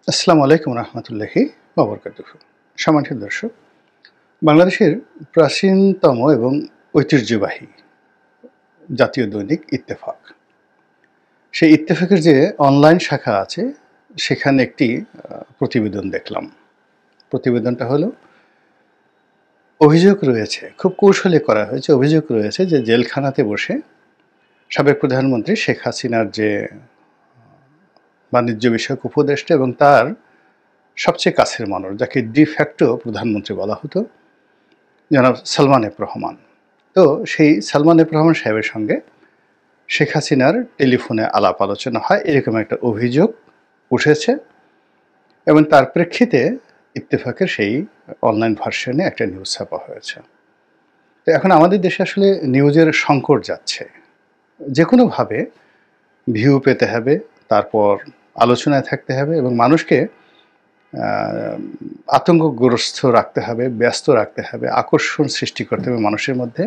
আসসালামু আলাইকুম রহমতুল্লাহি ওবরকাতুহু। সম্মানিত দর্শক, বাংলাদেশের প্রাচীনতম এবং ঐতিহ্যবাহী জাতীয় দৈনিক ইত্তেফাক। সেই ইত্তেফাকের যে অনলাইন শাখা আছে, সেখানে একটি প্রতিবেদন দেখলাম। প্রতিবেদনটা হলো অভিযোগ রয়েছে, খুব কৌশলে করা হয়েছে। অভিযোগ রয়েছে যে জেলখানাতে বসে সাবেক প্রধানমন্ত্রী শেখ হাসিনার যে বাণিজ্য বিষয়ক উপদেষ্টা এবং তার সবচেয়ে কাছের মানুষ, যাকে ডিফ্যাক্টো প্রধানমন্ত্রী বলা হতো, জনাব সালমান এফ রহমান। তো সেই সালমান এফ রহমান সাহেবের সঙ্গে শেখ হাসিনার টেলিফোনে আলাপ আলোচনা হয়, এরকম একটা অভিযোগ উঠেছে এবং তার প্রেক্ষিতে ইত্তেফাকের সেই অনলাইন ভার্সনে একটা নিউজ ছাপা হয়েছে। তো এখন আমাদের দেশে আসলে নিউজের সংকট যাচ্ছে। যে কোনোভাবে ভিউ পেতে হবে, তারপর আলোচনায় থাকতে হবে এবং মানুষকে আতঙ্কগ্রস্ত রাখতে হবে, ব্যস্ত রাখতে হবে, আকর্ষণ সৃষ্টি করতে হবে মানুষের মধ্যে।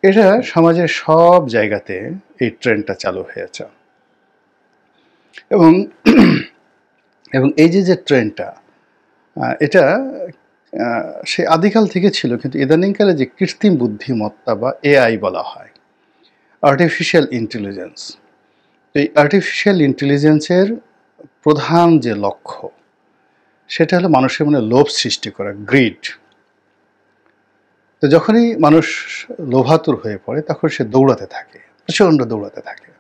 এটা সমাজের সব জায়গাতে এই ট্রেন্ডটা চালু হয়েছে এবং এবং এই যে ট্রেন্ডটা, এটা সে আদিকাল থেকে ছিল, কিন্তু ইদানিংকালে যে কৃত্রিম বুদ্ধিমত্তা বা এআই বলা হয়, আর্টিফিশিয়াল ইন্টেলিজেন্স, এই আর্টিফিশিয়াল ইন্টেলিজেন্সের প্রধান যে লক্ষ্য, সেটা হলো মানুষের মনে লোভ সৃষ্টি করা, গ্রিড। তো যখনই মানুষ লোভাতুর হয়ে পড়ে, তখন সে দৌড়াতে থাকে, প্রচণ্ড দৌড়াতে থাকে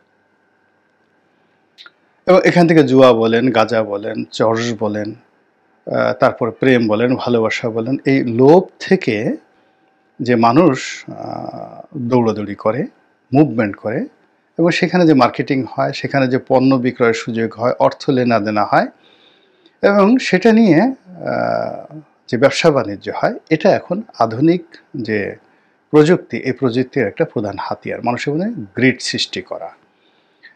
এবং এখান থেকে জুয়া বলেন, গাঁজা বলেন, চরস বলেন, তারপর প্রেম বলেন, ভালোবাসা বলেন, এই লোভ থেকে যে মানুষ দৌড়াদৌড়ি করে, মুভমেন্ট করে এবং সেখানে যে মার্কেটিং হয়, সেখানে যে পণ্য বিক্রয়ের সুযোগ হয়, অর্থ লেনাদেনা হয় এবং সেটা নিয়ে যে ব্যবসা বাণিজ্য হয়, এটা এখন আধুনিক যে প্রযুক্তি, এই প্রযুক্তির একটা প্রধান হাতিয়ার, মানুষের মনে গ্রিড সৃষ্টি করা।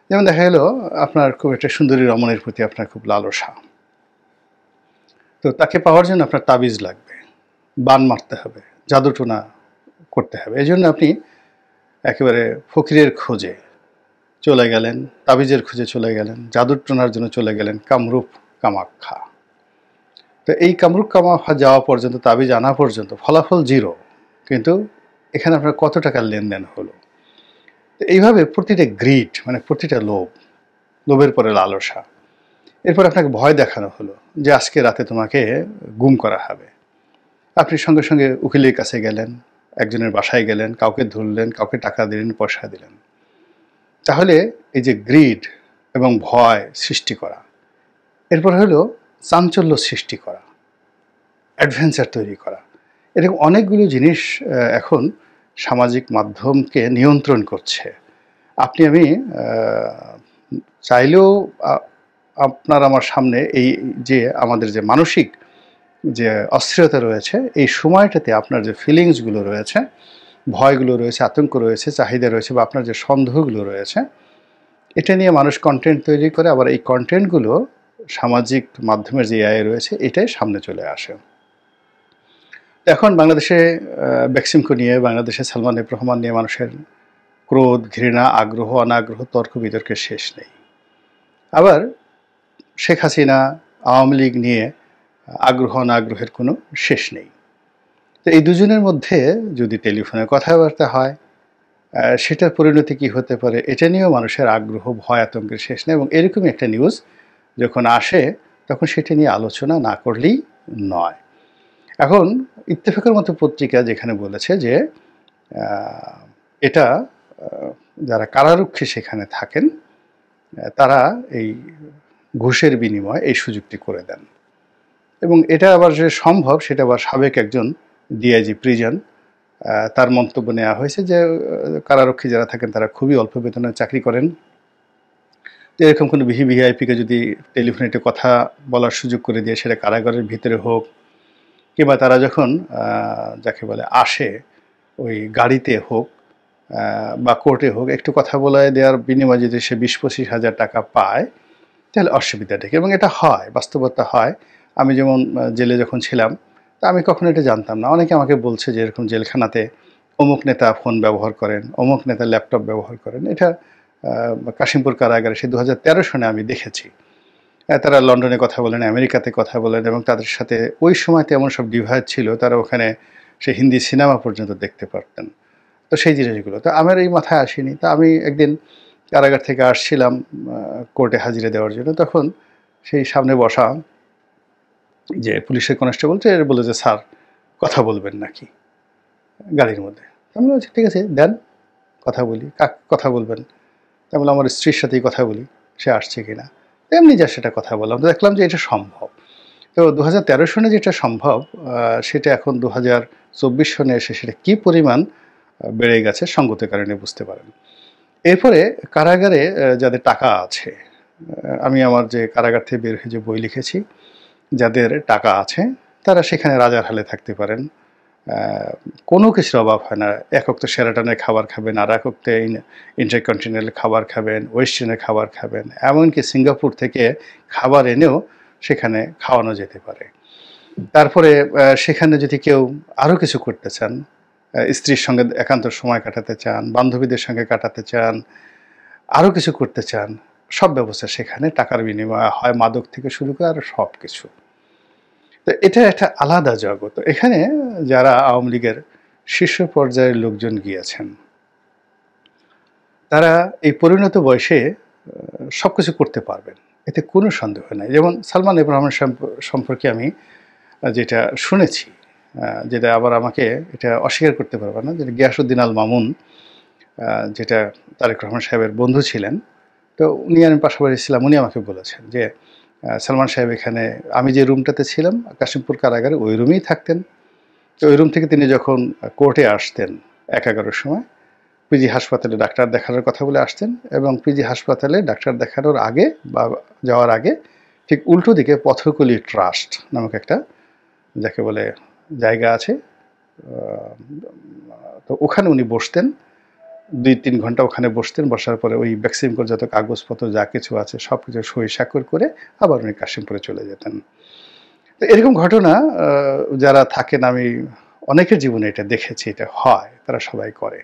যেমন দেখা গেল আপনার খুব একটা সুন্দরী রমণীর প্রতি আপনার খুব লালসা, তো তাকে পাওয়ার জন্য আপনার তাবিজ লাগবে, বান মারতে হবে, জাদুটোনা করতে হবে। এই জন্য আপনি একেবারে ফকিরের খোঁজে চলে গেলেন, তাবিজের খোঁজে চলে গেলেন, জাদুটোনার জন্য চলে গেলেন কামরূপ কামাখ্যা। তো এই কামরূপ কামাখ্যা যাওয়া পর্যন্ত, তাবিজ আনা পর্যন্ত ফলাফল জিরো, কিন্তু এখানে আপনার কত টাকার লেনদেন হলো। তো এইভাবে প্রতিটা গ্রিড, মানে প্রতিটা লোভ, লোভের পরে লালসা, এরপর আপনাকে ভয় দেখানো হলো যে আজকে রাতে তোমাকে গুম করা হবে। আপনি সঙ্গে সঙ্গে উকিলের কাছে গেলেন, একজনের বাসায় গেলেন, কাউকে ধরলেন, কাউকে টাকা দিলেন, পয়সা দিলেন। তাহলে এই যে গ্রিড এবং ভয় সৃষ্টি করা, এরপর হলো চাঞ্চল্য সৃষ্টি করা, অ্যাডভেঞ্চার তৈরি করা, এরকম অনেকগুলো জিনিস এখন সামাজিক মাধ্যমকে নিয়ন্ত্রণ করছে। আপনি আমি চাইলেও আপনার আমার সামনে এই যে আমাদের যে মানসিক যে অস্থিরতা রয়েছে, এই সময়টাতে আপনার যে ফিলিংসগুলো রয়েছে, ভয়গুলো রয়েছে, আতঙ্ক রয়েছে, চাহিদা রয়েছে বা আপনার যে সন্দেহগুলো রয়েছে, এটা নিয়ে মানুষ কন্টেন্ট তৈরি করে। আবার এই কন্টেন্টগুলো সামাজিক মাধ্যমের যে এআই রয়েছে, এটাই সামনে চলে আসে। এখন বাংলাদেশে বেক্সিমকো নিয়ে, বাংলাদেশে সালমান এফ রহমান নিয়ে মানুষের ক্রোধ, ঘৃণা, আগ্রহ, অনাগ্রহ, তর্ক বিতর্কের শেষ নেই। আবার শেখ হাসিনা, আওয়ামী লীগ নিয়ে আগ্রহ অনাগ্রহের কোনো শেষ নেই। তো এই দুজনের মধ্যে যদি টেলিফোনে কথাবার্তা হয়, সেটার পরিণতি কী হতে পারে, এটা নিয়েও মানুষের আগ্রহ, ভয়, আতঙ্কের শেষ নেই। এবং এরকমই একটা নিউজ যখন আসে, তখন সেটা নিয়ে আলোচনা না করলেই নয়। এখন ইত্তেফাকের মতো পত্রিকা যেখানে বলেছে যে এটা যারা কারারক্ষী সেখানে থাকেন, তারা এই ঘুষের বিনিময়ে এই সুযোগটি করে দেন এবং এটা আবার যে সম্ভব, সেটা আবার সাবেক একজন ডিআইজি প্রিজন, তার মন্তব্য নেওয়া হয়েছে যে কারারক্ষী যারা থাকেন তারা খুবই অল্প বেতনে চাকরি করেন। তো এরকম কোনো ভিআইপিকে যদি টেলিফোনে কথা বলার সুযোগ করে দিয়ে, সেটা কারাগারের ভিতরে হোক কিংবা তারা যখন যাকে বলে আসে ওই গাড়িতে হোক বা কোর্টে হোক, একটু কথা বলে দেওয়ার বিনিময়ে যদি সে 20-25 হাজার টাকা পায়, তাহলে অসুবিধাটা কি? এবং এটা হয়, বাস্তবতা হয়। আমি যেমন জেলে যখন ছিলাম, তা আমি কখনো এটা জানতাম না। অনেকে আমাকে বলছে যে এরকম জেলখানাতে অমুক নেতা ফোন ব্যবহার করেন, অমুক নেতা ল্যাপটপ ব্যবহার করেন। এটা কাশিমপুর কারাগারে সে 2013 সনে আমি দেখেছি। তারা লন্ডনে কথা বলেন, আমেরিকাতে কথা বলেন এবং তাদের সাথে ওই সময়তে এমন সব ডিভাইড ছিল, তারা ওখানে সে হিন্দি সিনেমা পর্যন্ত দেখতে পারতেন। তো সেই জিনিসগুলো তো আমার এই মাথায় আসেনি। তো আমি একদিন কারাগার থেকে আসছিলাম কোর্টে হাজিরা দেওয়ার জন্য। তখন সেই সামনে বসা যে পুলিশের কনস্টেবল বলে যে, "স্যার কথা বলবেন নাকি গাড়ির মধ্যে?" আমি বলছি, "ঠিক আছে দেন, কথা বলি।" কথা বলবেন?" আমি বললাম, "আমার স্ত্রীর সাথেই কথা বলি, সে আসছে কিনা।" এমনি যা সেটা কথা বললাম। তো দেখলাম যে এটা সম্ভব। তো ২০১৩ সনে যেটা সম্ভব সেটা এখন ২০২৪ সনে এসে সেটা কী পরিমাণ বেড়ে গেছে সঙ্গত কারণে বুঝতে পারেন। এরপরে কারাগারে যাদের টাকা আছে, আমি আমার যে কারাগার থেকে বের হয়ে যে বই লিখেছি, যাদের টাকা আছে তারা সেখানে রাজার হালে থাকতে পারেন। কোনো কিছুর অভাব হয় না। এক ওক্ত শেরাটনের খাবার খাবেন, আর এক ওক্তে ইন্টারকন্টিনেন্টাল খাবার খাবেন, ওয়েস্টার্নের খাবার খাবেন। এমনকি সিঙ্গাপুর থেকে খাবার এনেও সেখানে খাওয়ানো যেতে পারে। তারপরে সেখানে যদি কেউ আরও কিছু করতে চান, স্ত্রীর সঙ্গে একান্ত সময় কাটাতে চান, বান্ধবীদের সঙ্গে কাটাতে চান, আরও কিছু করতে চান, সব ব্যবস্থা সেখানে টাকার বিনিময়ে হয়, মাদক থেকে শুরু করে আরও সব কিছু। তো এটা একটা আলাদা জগৎ। এখানে যারা আওয়ামী লীগের শীর্ষ পর্যায়ের লোকজন গিয়েছেন, তারা এই পরিণত বয়সে সব কিছু করতে পারবেন, এতে কোনো সন্দেহ নাই। যেমন সালমান এফ রহমান সম্পর্কে আমি যেটা শুনেছি, যেটা আবার আমাকে এটা অস্বীকার করতে পারবে না, যেটা গিয়াসউদ্দিন আল মামুন, যেটা তারেক রহমান সাহেবের বন্ধু ছিলেন, তো উনি, আমি পাশাপাশি ছিলাম, উনি আমাকে বলেছেন যে সালমান সাহেব এখানে, আমি যে রুমটাতে ছিলাম কাশিমপুর কারাগারে, ওই রুমেই থাকতেন। তো ওই রুম থেকে তিনি যখন কোর্টে আসতেন ১-১১-র সময়, পিজি হাসপাতালে ডাক্তার দেখানোর কথা বলে আসতেন, এবং পিজি হাসপাতালে ডাক্তার দেখানোর আগে বা যাওয়ার আগে ঠিক উল্টো দিকে পথকলি ট্রাস্ট নামক একটা, যাকে বলে, জায়গা আছে। তো ওখানে উনি বসতেন, ২-৩ ঘন্টা ওখানে বসতেন। বসার পরে ওই ভ্যাকসিনকোর যত কাগজপত্র যা কিছু আছে সব কিছু সই স্বাক্ষর করে আবার উনি কাশিমপুরে চলে যেতেন। তো এরকম ঘটনা যারা থাকেন, আমি অনেকের জীবনে এটা দেখেছি, এটা হয়, তারা সবাই করে।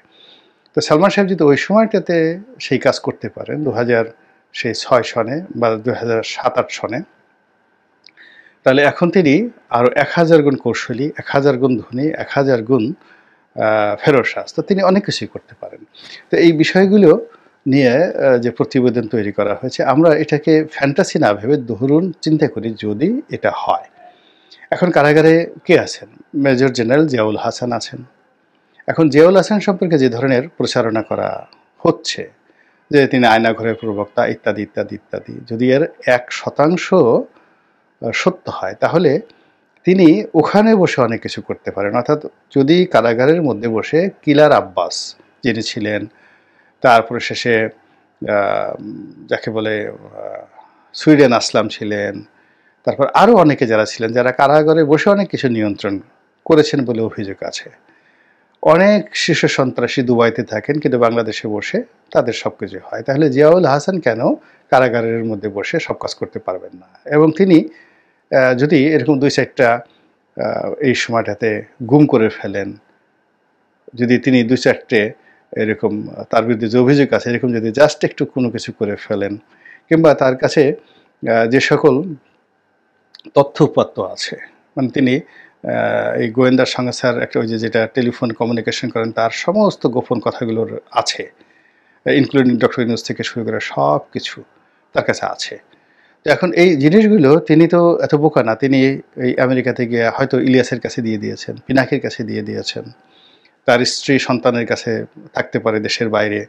তো সালমান সাহেব যদি ওই সময়টাতে সেই কাজ করতে পারেন ২০০৬ সনে বা ২০০৭-৮ সনে, তাহলে এখন তিনি আরও ১,০০০ গুণ কৌশলী, ১,০০০ গুণ ধনী, ১,০০০ গুণ ফেরোসাজ। তো তিনি অনেক কিছুই করতে পারেন। তো এই বিষয়গুলো নিয়ে যে প্রতিবেদন তৈরি করা হয়েছে, আমরা এটাকে ফ্যান্টাসি না ভেবে ধরুন চিন্তা করি যদি এটা হয়। এখন কারাগারে কে আছেন? মেজর জেনারেল জিয়াউল হাসান আছেন। এখন জিয়াউল হাসান সম্পর্কে যে ধরনের প্রচারণা করা হচ্ছে, যে তিনি আয়নাঘরের প্রবক্তা ইত্যাদি ইত্যাদি ইত্যাদি, যদি এর ১% সত্য হয়, তাহলে তিনি ওখানে বসে অনেক কিছু করতে পারেন। অর্থাৎ যদি কারাগারের মধ্যে বসে কিলার আব্বাস যিনি ছিলেন, তারপরে শেষে যাকে বলে সুইডেন আসলাম ছিলেন, তারপর আরও অনেকে যারা ছিলেন, যারা কারাগারে বসে অনেক কিছু নিয়ন্ত্রণ করেছেন বলে অভিযোগ আছে। অনেক শীর্ষ সন্ত্রাসী দুবাইতে থাকেন, কিন্তু বাংলাদেশে বসে তাদের সব কিছু হয়। তাহলে জিয়াউল হাসান কেন কারাগারের মধ্যে বসে সব কাজ করতে পারবেন না? এবং তিনি যদি এরকম ২-৪টা এই সময়টাতে গুম করে ফেলেন, যদি তিনি ২-৪টে এরকম তার বিরুদ্ধে যে অভিযোগ আছে এরকম যদি জাস্ট একটু কোনো কিছু করে ফেলেন, কিংবা তার কাছে যে সকল তথ্য উপাত্ত আছে, মানে তিনি এই গোয়েন্দা সংস্থার একটা, ওই যেটা টেলিফোন কমিউনিকেশন করেন, তার সমস্ত গোপন কথাগুলোর আছে, ইনক্লুডিং ডক্টর ইউনূস থেকে শুরু করে সব কিছু তার কাছে আছে। তো এখন এই জিনিসগুলো তিনি তো এত বোকা না, তিনি এই আমেরিকাতে গিয়ে হয়তো ইলিয়াসের কাছে দিয়ে দিয়েছেন, পিনাকির কাছে দিয়ে দিয়েছেন, তার স্ত্রী সন্তানের কাছে থাকতে পারে দেশের বাইরে।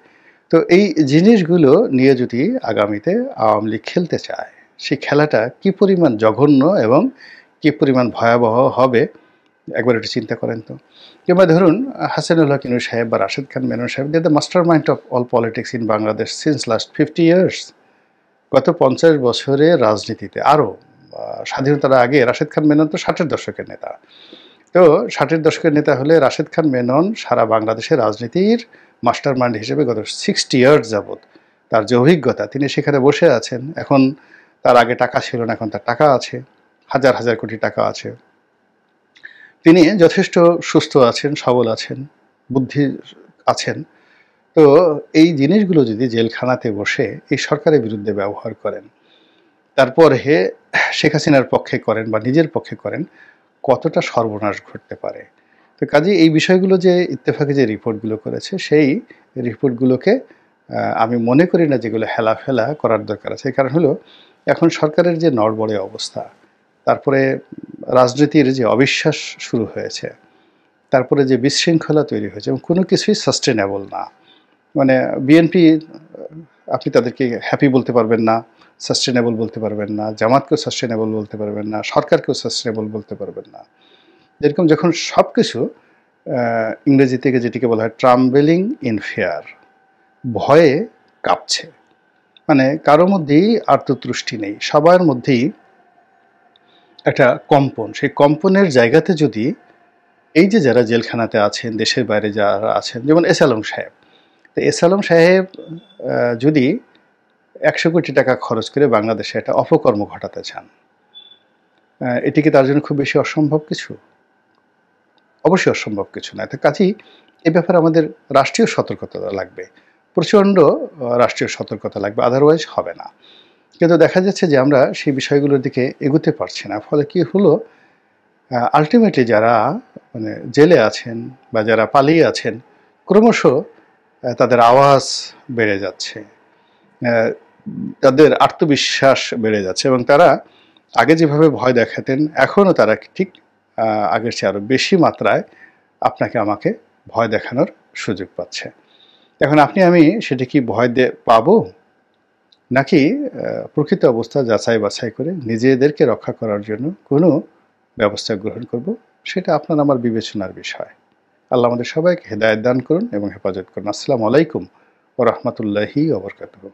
তো এই জিনিসগুলো নিয়ে যদি আগামীতে আওয়ামী লীগ খেলতে চায়, সেই খেলাটা কি পরিমাণ জঘন্য এবং কি পরিমাণ ভয়াবহ হবে একবার একটু চিন্তা করেন তো। কিংবা ধরুন হাসানুল হক ইনু সাহেব বা রাশেদ খান মেনন সাহেব, they the mastermind of all politics in Bangladesh since last 50 years. গত 50 বছরের রাজনীতিতে, আরও স্বাধীনতার আগে রাশেদ খান মেনন তো 60-এর দশকের নেতা। তো 60-এর দশকের নেতা হলে রাশেদ খান মেনন সারা বাংলাদেশের রাজনীতির মাস্টার মাইন্ড হিসেবে গত 60 ইয়ার্স যাবৎ তার যে অভিজ্ঞতা, তিনি সেখানে বসে আছেন। এখন তার আগে টাকা ছিল না, এখন তার টাকা আছে, হাজার হাজার কোটি টাকা আছে। তিনি যথেষ্ট সুস্থ আছেন, সবল আছেন, বুদ্ধি আছেন। তো এই জিনিসগুলো যদি জেলখানাতে বসে এই সরকারের বিরুদ্ধে ব্যবহার করেন, তারপর শেখ হাসিনার পক্ষে করেন বা নিজের পক্ষে করেন, কতটা সর্বনাশ ঘটতে পারে। তো কাজেই এই বিষয়গুলো যে ইত্তেফাকে যে রিপোর্টগুলো করেছে, সেই রিপোর্টগুলোকে আমি মনে করি না যেগুলো হেলাফেলা করার দরকার আছে। কারণ হলো এখন সরকারের যে নড়বড়ে অবস্থা, তারপরে রাজনীতির যে অবিশ্বাস শুরু হয়েছে, তারপরে যে বিশৃঙ্খলা তৈরি হয়েছে এবং কোনো কিছুই সাস্টেনেবল না। মানে বিএনপি আপনি তাদেরকে হ্যাপি বলতে পারবেন না, সাস্টেনেবল বলতে পারবেন না, জামাতকেও সাস্টেনেবল বলতে পারবেন না, সরকারকেও সাস্টেনেবল বলতে পারবেন না। এরকম যখন সব কিছু ইংরেজি থেকে যেটিকে বলা হয় ট্রাম্বেলিং ইন ফিয়ার, ভয়ে কাঁপছে, মানে কারো মধ্যেই আত্মতুষ্টি নেই, সবার মধ্যেই একটা কম্পন। সেই কম্পনের জায়গাতে যদি এই যে যারা জেলখানাতে আছেন, দেশের বাইরে যারা আছেন, যেমন এস আলম সাহেব, তো এস আলম সাহেব যদি 100 কোটি টাকা খরচ করে বাংলাদেশে একটা অপকর্ম ঘটাতে চান, এটি কি তার জন্য খুব বেশি অসম্ভব কিছু? অবশ্যই অসম্ভব কিছু না। তো কাজেই এ ব্যাপারে আমাদের রাষ্ট্রীয় সতর্কতা লাগবে, প্রচণ্ড রাষ্ট্রীয় সতর্কতা লাগবে, আদারওয়াইজ হবে না। কিন্তু দেখা যাচ্ছে যে আমরা সেই বিষয়গুলোর দিকে এগোতে পারছি না। ফলে কি হলো, আলটিমেটলি যারা মানে জেলে আছেন বা যারা পালিয়ে আছেন, ক্রমশ তাদের আওয়াজ বেড়ে যাচ্ছে, তাদের আত্মবিশ্বাস বেড়ে যাচ্ছে এবং তারা আগে যেভাবে ভয় দেখাতেন, এখনও তারা ঠিক আগের চেয়ে আরও বেশি মাত্রায় আপনাকে আমাকে ভয় দেখানোর সুযোগ পাচ্ছে। এখন আপনি আমি সেটা কি ভয় পাবো, নাকি প্রকৃত অবস্থা যাচাই বাছাই করে নিজেদেরকে রক্ষা করার জন্য কোনো ব্যবস্থা গ্রহণ করব, সেটা আপনার আমার বিবেচনার বিষয়। আল্লাহ আমাদের সবাইকে হেদায়েত দান করুন এবং হেফাজত করুন। আসসালামু আলাইকুম ওয়া রাহমাতুল্লাহি ওয়া বারাকাতুহু।